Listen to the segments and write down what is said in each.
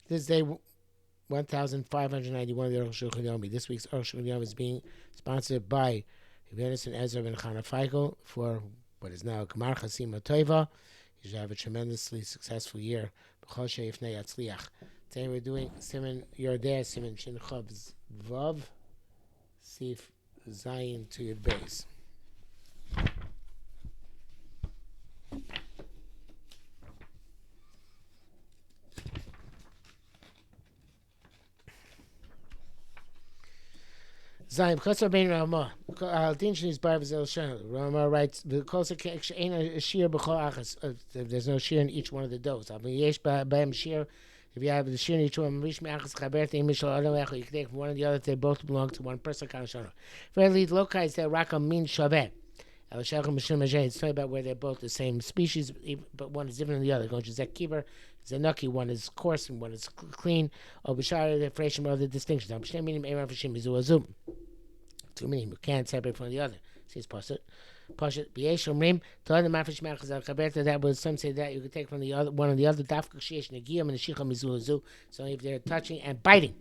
This day 1591 of the Arukh HaShulchan Yomi. This week's Arukh HaShulchan Yomi is being sponsored by Yevenis and Ezra ben Chana Feigl for what is now Gemar Chasima Toiva. You should have a tremendously successful year. Today we're doing Siman Yordeh, Siman Shin Chav Vav, Sif Zayin to Yud Beis. Zayin Chosar Ben Rama Al Din Shnis Bar V'Zel Shana. Rama writes the Kosa Ain't a Shir B'Chol Achas. There's no Shir in each one of the doors. I mean, Yesh B'Hem Shir. If you have the Shir in each one, Mish Me'achas Chaber Teim Mishal Adam Echo. You can take from one and the other. They both belong to one person. Kind of Shana. Fairly Lokai is that Rakam Min Shaveh. El Shachem Mishim Majay. It's talking about where they're both the same species, but one is different than the other. Going to Zekkiver. Zenuki, one is coarse and one is clean. Or Bishara, the Freshim are the distinctions. B'shnei minim Eran Fashim Mizu Azum. Two minim, you can't separate from the other. Says Pashat. B'yesh Omrim, to other Mafish Machaz Al Chaberta, that was, some say that you could take from the other, one and the other. Dafka Shiesh Negiyam and the Shicha Mizu Azu. So if they're touching and biting.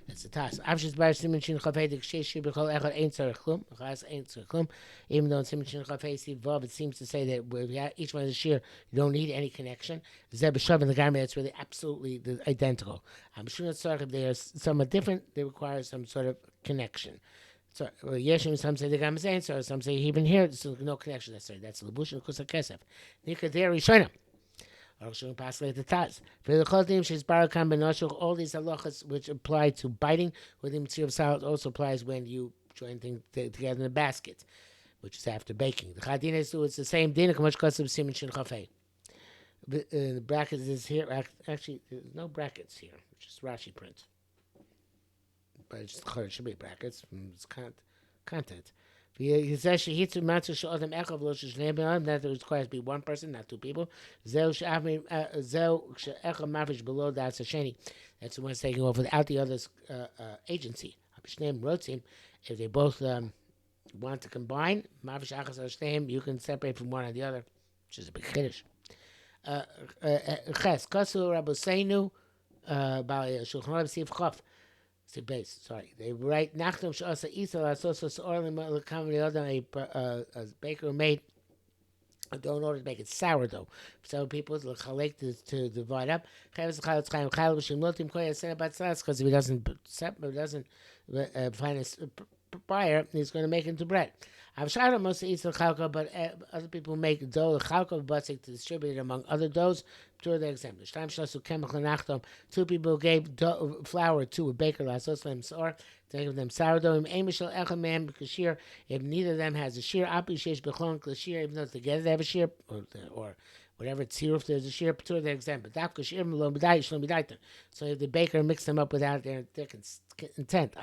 That's the task. Avshis Bar Siman Shin Chafei the Kshesh B'chol Echad Ein Tzarech Klum. Chas Ein Tzarech Klum. Even though in Siman Shin Chafei Siv Vav it seems to say that each one is a shear, you don't need any connection. Zeb B'Shav and the garment, it's really absolutely identical. I'm sure that if they are somewhat different, they require some sort of connection. So Yeshim, some say the garment is Ein Tzarech, some say even here there's no connection necessary. That's Lebush and Kusa Kesef. Nika there Rishonim. All these halachas which apply to biting with the material of salad also applies when you join things together in a basket, which is after baking. The chadines do it's the same din. The brackets is here. Actually, there's no brackets here, which is Rashi print. But it should be brackets from its content. That it requires to be one person, not two people. That's the one taking off without the other's agency. If they both want to combine, you can separate from one and the other, which is a big chiddush. Sorry, they write Nachdom Shasa Isal Asosos Orlim a baker made a dough in order to make it sourdough. Some people like to divide up. Because if he doesn't find a buyer, he's going to make it into bread. But other people make dough chalka basik to distribute it among other doughs. To the example, two people gave flour to a baker to give them sourdough. If neither of them has a shear, even though together they have a shear, or whatever tzir, if there's a shear, to the example. So if the baker mixed them up without their intent,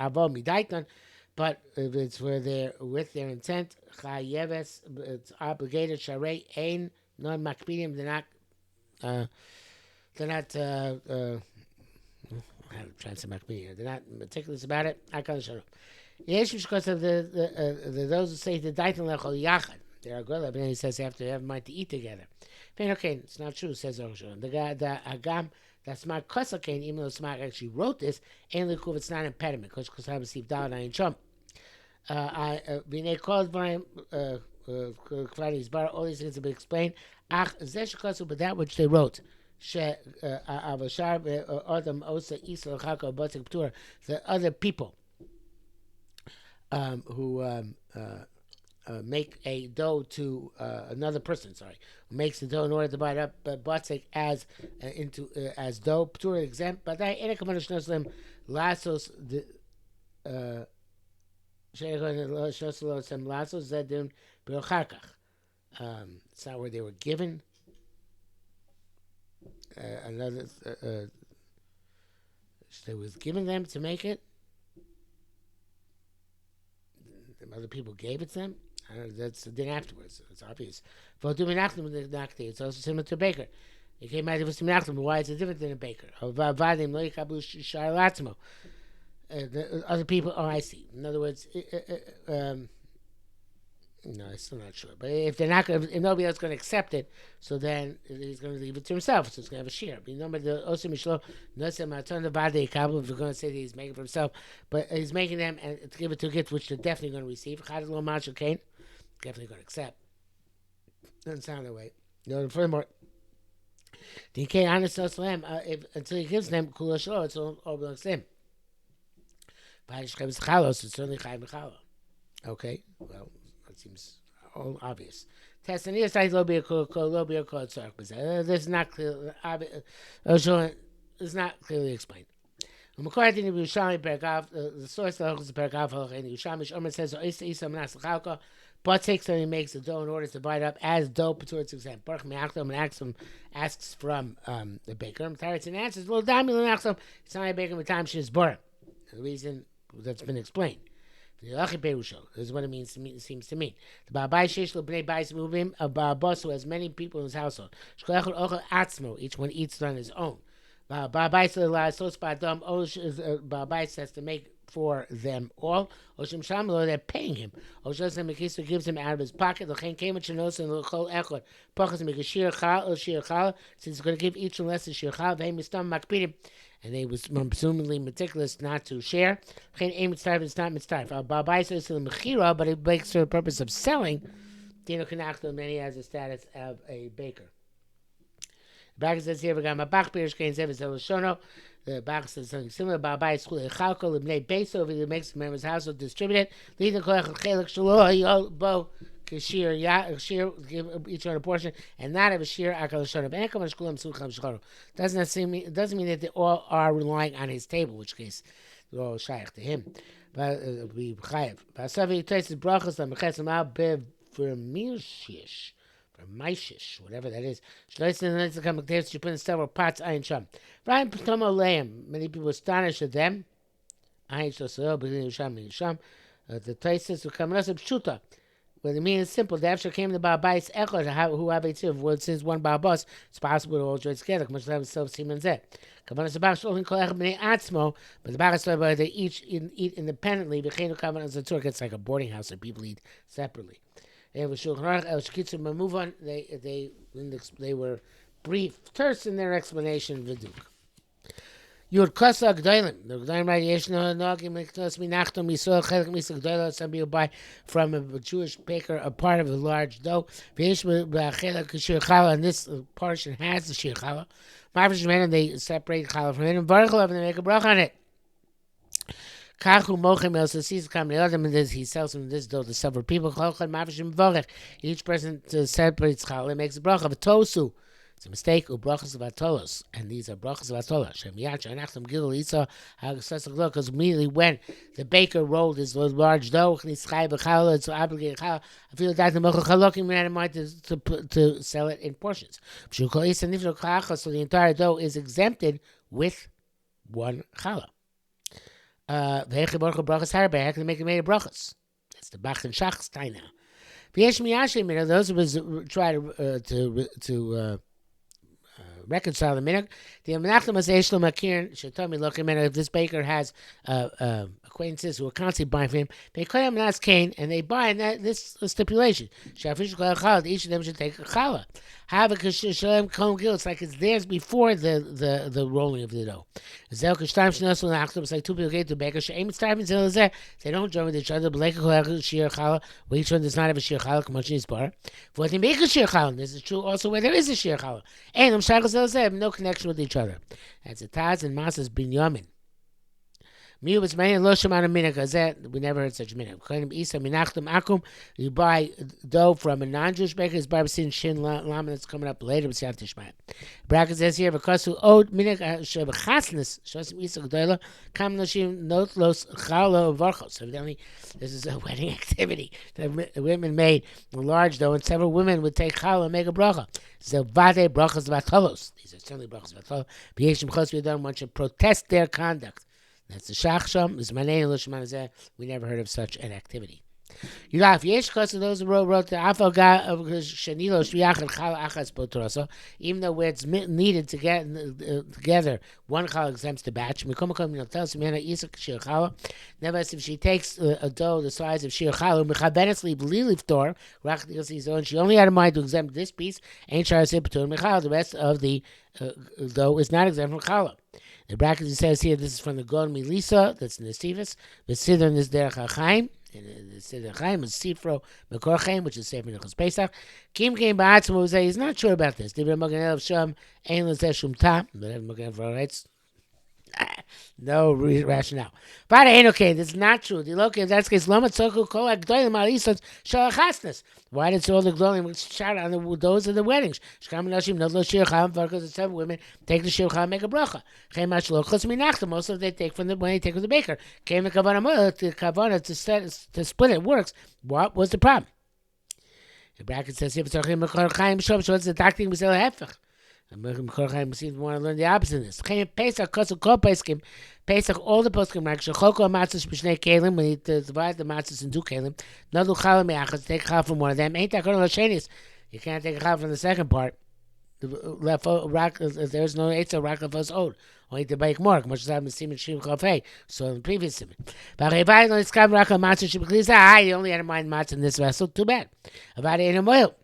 but if it's where they're with their intent, it's obligated. Sharei ein non makpidim. They're not they're not meticulous about it. Yes, because of the those who say the daitan lechol yachad. There are good, but then he says they have to have mind to eat together. Okay, it's not true, says Arukh. The Agam, that smart Kosakain, even though smart actually wrote this, ain't likuv, it's not an impediment, because I received down I chum. I called by Kvari's bar, all these things have been explained. But that which they wrote, the other people who make a dough to another person, who makes the dough in order to buy it up, but batzek as into as dough. P'tur exempt, but I ain't come to lasos the it's not where they were given. Another they was given them to make it. The other people gave it to them. That's the din afterwards. It's obvious. It's also similar to a baker. It came out of but why is it different than a baker? The other people, I see. In other words, No, I'm still not sure. But if they're not going, if nobody else is going to accept it, so then he's going to leave it to himself. So it's going to have a share. But remember the Osim Mishlo, Nosem Maton the Vade Kabul. If we're going to say that he's making for himself, but he's making them and to give it to a gift which they're definitely going to receive. Chadlo Machal Kain, definitely going to accept. Doesn't sound that way. No, furthermore, the Kain honest Lamb, if until he gives them Kula Shlo, it's all belongs to him. But it's certainly Chayim Mechala. Okay, well, that seems all obvious. This is not clear. It's not clearly explained. According to Yerushalmi Perkav, the source of the Perkav in Yerushalmi, Omer says, but takes and he makes the dough in order to divide up as dough towards exam. Baruch Me'achlam asks from the baker. Taritz answers, well, Dami L'Nachlam, it's not a baker with time she is born. The reason that's been explained. This is what it means. It seems to mean the Ba'abai Sheish L'Bnei Bais Muvim, a Ba'abos who has many people in his household. Each one eats on his own. Ba'abai has to make for them all. Oshim Shamlo, they're paying him. Oshim Mekisu gives him out of his pocket. L'chein Kemet Shenos and L'chol Echad. Pachas make a shir chal. Since he's going to give each one less a shir chal, they mistam makpidim. And they was presumably meticulous not to share. It's not mitzvah, but it makes for the purpose of selling. Then he has the status of a baker. The Bach says here, the Bach says something similar. If he makes the member's household distribute it, Shir, give each one a portion, and not have a shir akal shonim. Doesn't mean that they all are relying on his table, in which case they're all shaykh to him. But we chayev. Vasavi tastes brachas lamechesem al bevermishish, whatever that is. Shlois to come there. You put in several pots. Ayin sham. Ryan p'tomo leim. Many people astonished at them. Ayin shloso b'zin yisham. The tastes will come. Nasab pshuta. Well, the meaning is simple. The Afshar came to Ba'abais Echad, who have a tzir. Well, since one Ba'abas, it's possible to all join together. Much to have self Siman Zeh. Kavanah Sabach Sholin Kol Echad B'nei Atzmo, but the Ba'as they each eat independently. V'cheinu Kavanah Zatur. It's like a boarding house that people eat separately. They have a Shulchan Aruch El Shkitzur Mamuvon. They were brief, terse in their explanation. V'duk. Yud Kosa G'daylim. The G'daylim right yesh no nogim l'ktos minachtom yisrael chelik misa G'daylim. Some people buy from a Jewish baker a part of a large dough. V'yesh b'chelik shir challah, and this portion has the shir challah. Ma'avish men, they separate challah from it, and varchalav, and they make a brach on it. Kachu mochem el sasis kam le'adam, and he sells them this dough to several people. Chalchad ma'avish v'vorech. Each person separates challah and makes a brach of a tosu. It's a mistake. Brachas of Atolos, and these are brachas of Atolos. Because immediately when the baker rolled his large dough, it's obligated. I feel that the mochachalokim had in mind to sell it in portions. So the entire dough is exempted with one challah. How can they make it made of brachas? It's the Bach and Shach style now. Those who try to reconcile the minhag. The Menachem Azeshlo Makirin Shatomi Lokim. If this baker has acquaintances who are constantly buying from him, they call him Nas Cain, and they buy this stipulation. Each of them should take a challah. It's like it's theirs before the rolling of the dough. It's like two people get to baker. They don't join with each other. Each one does not have a shir challah. For they make a shir challah, this is true also where there is a shir challah. And they have no connection with each other. That's a Taz and Masas Binyamin. We never heard such minhag. You buy dough from a non-Jewish baker. It's Barbasin Shin Lama that's coming up later. Bracket says here because who owed minhag shevachasnes shosim isa gdoila kam noshim not los challah varchos. Evidently, this is a wedding activity. The women made a large dough, and several women would take challah and make a bracha. So vade brachas vatolos. These are certainly brachas vatolos. B'yeshim chos v'yadam. One should protest their conduct. That's the Shachsham. We never heard of such an activity. You laugh. Yesh Kosa, those who wrote the Afaga of Shanilo Shriach and Chala Achas Potroso, even though where it's needed to get together, one Chala exempts the batch. Mikomakom tells him, Isak Shir Chala. Nevertheless, if she takes a dough the size of Shir Chala, Mechabenesli Beliliftor, she only had in mind to exempt this piece, ain't Shar Sipatur Mechala. The rest of the dough is not exempt from Chala. The bracket it says here, this is from the Gon Milisa, that's in the Sivas. The Sidon is Derech HaChaim. The Sidon Chaim is Sifro Mekor Chaim, which is Sefer Nechos Pesach. Kim came by Atzmo, he's not sure about this. Divra Magen Elav Sham, Ein Lezeh Shum Ta. But Magen Elav writes, no rationale. But okay, this is not true. The local in that case, Lama Tzoku Kol Agdolim Alisot Shalachasnas. Why did all the Gdolim shout on those of the weddings? Shkam Nashim Nodlo Shir Cham, because the 7 women take the Shir Cham and make a bracha. Chem Ashlo Chutz Minachta. Most of them they take from the when they take from the baker. Came the Kavana to split it works. What was the problem? The bracket says here, what's the doctrine was Hefech? Mekor seems to want to learn the opposite of this. Pesach, Pesach, all the poskim like Shechoko Matzos B'Shnei Kelim, when he divides the matzos in 2 kelim, Nadu Chala Me'achas, take a chal from one of them. Ain't that going to Lashenis? You can't take a chal from the second part. The left rock, there's no Eitzel rock of us owed. Only to bake more, much as I'm seeing Shim Chafei. So in the previous simon. But if I don't discover rock of matzos Shibakliza, you only had a mind matzah in this vessel. Too bad. About it in a moil.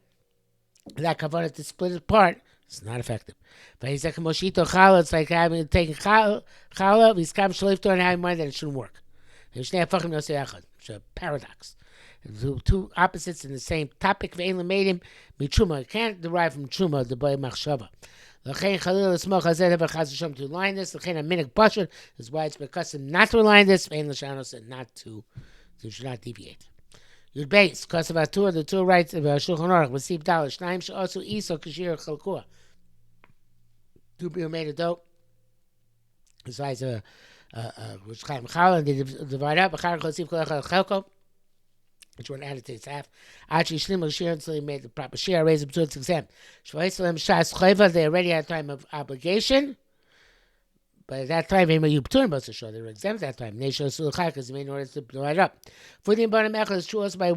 That kavanah to split it apart. It's not effective. But he's like a moshito challah. It's like having taken challah. He's come shliftor and having in mind that it shouldn't work. It's a paradox. Two opposites in the same topic. Mitruma. You can't derive from truma the boy machshava. L'chein chalil l'smoch hazeh never chaz Hashem to line this. L'chein a minik bashar is why it's custom not to line this. Vein l'shanos and not to should not deviate. Yud base, because of the two rights of Shulchan Aruch, receive dollars. Shnaim she'osu iso kashir chalkua. 2 people made a dough. Besides which chaim challah, and they divide up. Achar chosiv kol echad chalko, which one added to its half. Actually, shlim l'shir until he made the proper share. Raise it to its exempt. Shvayislam shas chayva. They already had time of obligation. But at that time, they were exempt at that time. Because they made in order to divide up. For the bottom echad is true also by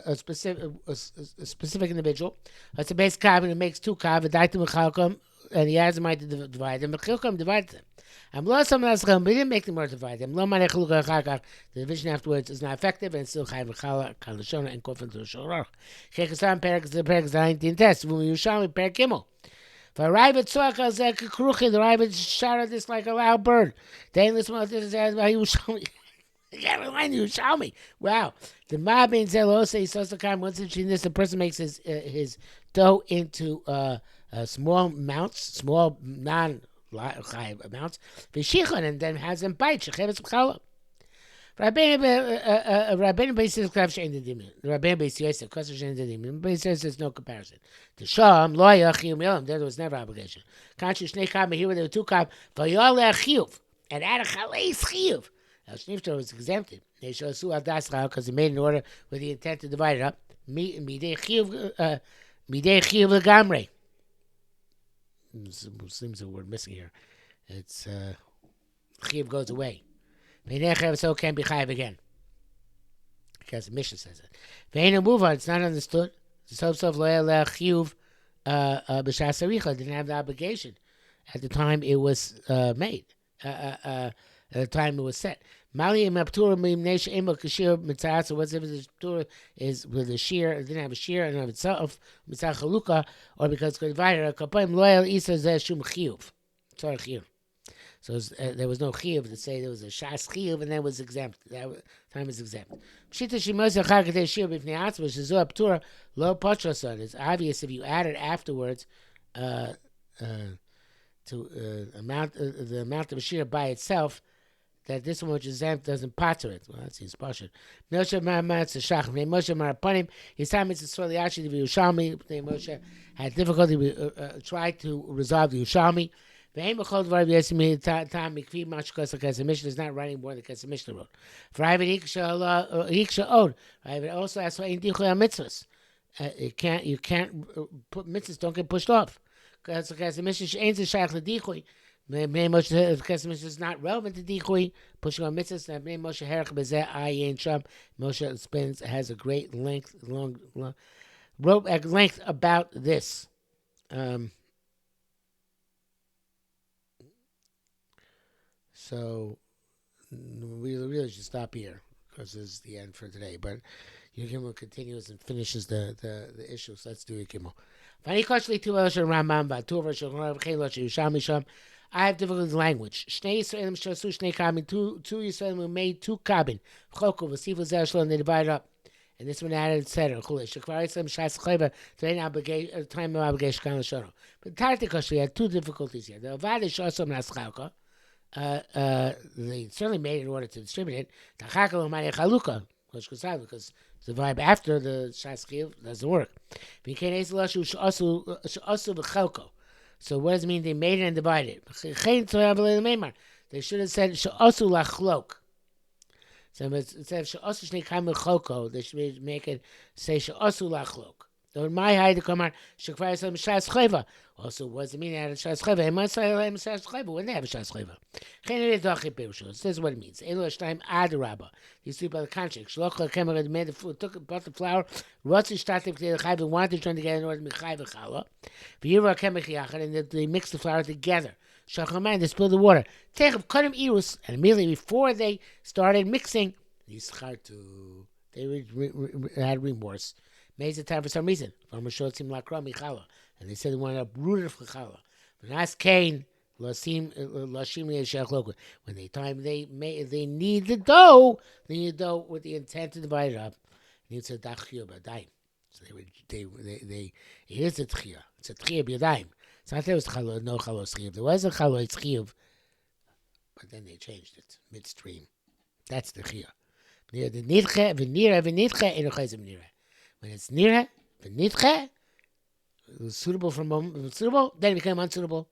a specific individual. It's a base kav and it makes 2 kav, and he has a mind to divide them. But divided them. We didn't make them more to divide them. The division afterwards is not effective and it's still chayv v'chala kalashona and kofin to the shorach. Chekasam perak 19 test. When you show me perak gimel. For Rabbit Tzorka Zek Kruchi, the Rabbit shouted this like a loud bird. They listen to this as you show me. I can't remind you, show me. Wow. The mob in Zelose, he says the kind once in this, the person makes his dough into small amounts, small non-high amounts, and then has them bite. Shechevetz b'chala. Rabbeinu Beis says Rabbeinu Beis Yosef, Beis says there's no comparison. To Sham, Lo Yachiyum Yolam, there was never obligation. Conscious Shnei Kav, here there were 2 Kav, Vayol Le'achiyuv, and add a Chaleis Chiyuv. Now Shnifter was exempted. They show Su Al Das Chal, because he made an order with the intent to divide it up. Midei Chiyuv Legamrei. Seems a word missing here. It's Chiyuv goes away. So can't be chayiv again. Because the Mishnah says it. Ve'ena move on, it's not understood. Sof loyal chiyuv b'shas haricha didn't have the obligation at the time it was made. At the time it was set. Mali imaptura mimnesh ema kashir mitzah. So what's if the ptura is with a shear? It didn't have a shear and of itself mitzah chaluka, or because it's divided. A kapayim loyal isa zeh shum chiyuv. Sorry chiyuv. So there was no chiyuv to say there was a shas chiyuv and then was exempt. That time was exempt. Pshita shimos achar kadei shir b'fnei atzma shezu aptura lo potrason. It's obvious if you add it afterwards to the amount of a shir by itself, that this one which is exempt doesn't potter it. Well, that seems partial. Moshe ma'amatz shach. Moshe marapanim. His time is swali actually the Yerushalmi. Moshe had difficulty tried to resolve the Yerushalmi. The Mishnah is not writing more than the Mishnah wrote. For Ivan Hiksha Od, Ivan also asks for mitzvahs. You can't put mitzvahs, don't get pushed off. Because the Mishnah ain't a shaykh l'dichui. Bnei Moshe Kesem is not relevant to Dichui. Pushing on mitzvahs. Bnei Moshe Herach Bezeh Ayin Sham. Moshe spends has a great long wrote at length about this. So we really should stop here because this is the end for today. But Yukimo continues and finishes the issue. So let's do Yukimo. I have difficulty with language. Two Yisraelim made two cabin. And they divided up. And this one added, etc. Time of obligation. But Tartikosh, had two difficulties here. The Avad Shasam Naschalka. They certainly made it in order to distribute it. Because the vibe after the Shaskil doesn't work. So what does it mean they made it and divided? They should have said Sha'asu lachlok. So instead of Sha'asu shnei kam lechoko, they should make it say Sha'asu lachlok. So in my high, the Kamar Shekvar Yisrael Mishas Chayva. Also, what does it mean out of Shas Chayva? It must say Mishas Chayva when they have a Shas Chayva. This is what it means. Elo Shtaim Adarabba. You see by the contract. Shloch HaKemar made the food, bought the flour. Rotzi Shtatim K'dei Chayva wanted to try to get in order to make Chayva Chala. V'yiru HaKemar Chiyachad, and they mixed the flour together. Shachaman, they spilled the water. Techav Kadam Irus, and immediately before they started mixing, they had remorse. Made the time for some reason. And they said they wanted to uproot it for challah. When asked Cain, when they need the dough, with the intent to divide it up. So it is a tchiyah. It's a tchiyah b'yadayim. It's not that it was challah, no challah tchiyah. There was a challah tchiyah, but then they changed it midstream. That's the tchiyah. When it's near v'nitche, suitable for a moment, suitable, then it became unsuitable.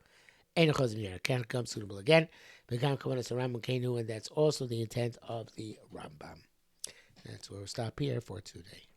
Can't become suitable again. Become Kavanas Rambam Kenu, and that's also the intent of the Rambam. That's where we'll stop here for today.